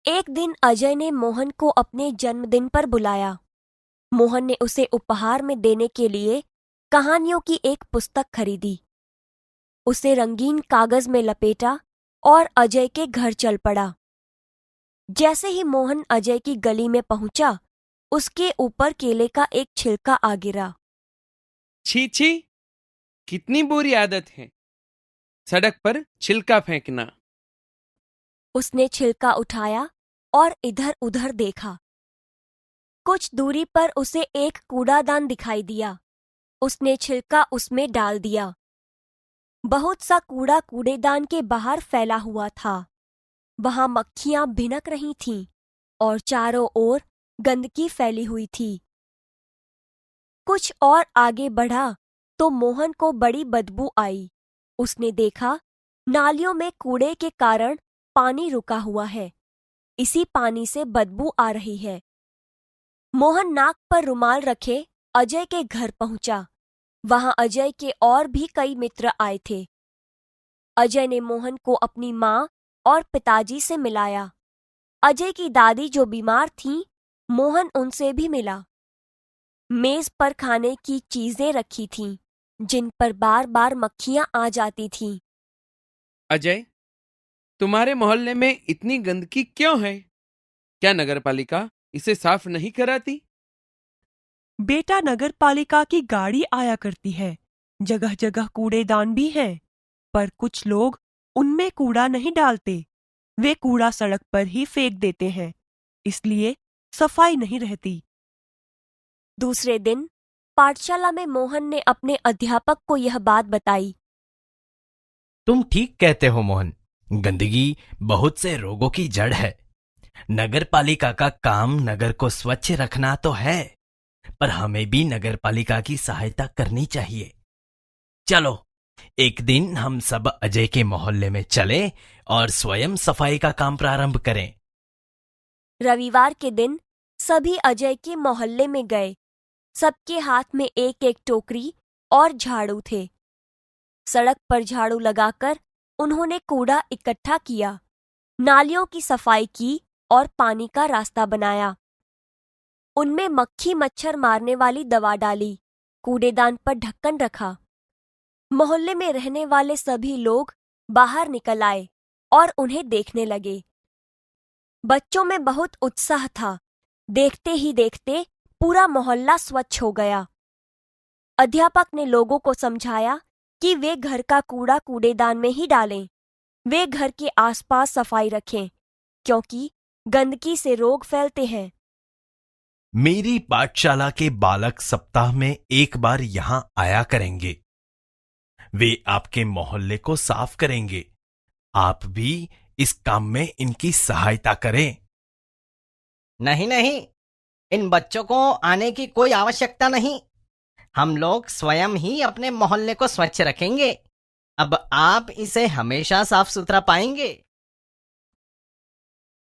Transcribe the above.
एक दिन अजय ने मोहन को अपने जन्मदिन पर बुलाया। मोहन ने उसे उपहार में देने के लिए कहानियों की एक पुस्तक खरीदी। उसे रंगीन कागज में लपेटा और अजय के घर चल पड़ा। जैसे ही मोहन अजय की गली में पहुंचा, उसके ऊपर केले का एक छिलका आ गिरा। छी छी, कितनी बुरी आदत है सड़क पर छिलका फेंकना। उसने छिलका उठाया और इधर उधर देखा। कुछ दूरी पर उसे एक कूड़ादान दिखाई दिया। उसने छिलका उसमें डाल दिया। बहुत सा कूड़ा कूड़ेदान के बाहर फैला हुआ था। वहां मक्खियां भिनक रही थीं और चारों ओर गंदगी फैली हुई थी। कुछ और आगे बढ़ा तो मोहन को बड़ी बदबू आई। उसने देखा, नालियों में कूड़े के कारण पानी रुका हुआ है। इसी पानी से बदबू आ रही है। मोहन नाक पर रुमाल रखे अजय के घर पहुंचा। वहां अजय के और भी कई मित्र आए थे। अजय ने मोहन को अपनी माँ और पिताजी से मिलाया। अजय की दादी जो बीमार थीं, मोहन उनसे भी मिला। मेज पर खाने की चीजें रखी थीं, जिन पर बार बार मक्खियां आ जाती थीं। अजय, तुम्हारे मोहल्ले में इतनी गंदगी क्यों है? क्या नगरपालिका इसे साफ नहीं कराती? बेटा, नगर पालिका की गाड़ी आया करती है। जगह जगह कूड़ेदान भी हैं, पर कुछ लोग उनमें कूड़ा नहीं डालते। वे कूड़ा सड़क पर ही फेंक देते हैं, इसलिए सफाई नहीं रहती। दूसरे दिन पाठशाला में मोहन ने अपने अध्यापक को यह बात बताई। तुम ठीक कहते हो मोहन, गंदगी बहुत से रोगों की जड़ है। नगर पालिका का काम नगर को स्वच्छ रखना तो है, पर हमें भी नगर पालिका की सहायता करनी चाहिए। चलो, एक दिन हम सब अजय के मोहल्ले में चलें और स्वयं सफाई का काम प्रारंभ करें। रविवार के दिन सभी अजय के मोहल्ले में गए। सबके हाथ में एक एक टोकरी और झाड़ू थे। सड़क पर झाड़ू लगाकर उन्होंने कूड़ा इकट्ठा किया, नालियों की सफाई की और पानी का रास्ता बनाया। उनमें मक्खी मच्छर मारने वाली दवा डाली, कूड़ेदान पर ढक्कन रखा। मोहल्ले में रहने वाले सभी लोग बाहर निकल आए और उन्हें देखने लगे। बच्चों में बहुत उत्साह था। देखते ही देखते पूरा मोहल्ला स्वच्छ हो गया। अध्यापक ने लोगों को समझाया कि वे घर का कूड़ा कूड़ेदान में ही डालें। वे घर के आसपास सफाई रखें, क्योंकि गंदगी से रोग फैलते हैं। मेरी पाठशाला के बालक सप्ताह में एक बार यहां आया करेंगे। वे आपके मोहल्ले को साफ करेंगे। आप भी इस काम में इनकी सहायता करें। नहीं नहीं, इन बच्चों को आने की कोई आवश्यकता नहीं। हम लोग स्वयं ही अपने मोहल्ले को स्वच्छ रखेंगे। अब आप इसे हमेशा साफ सुथरा पाएंगे।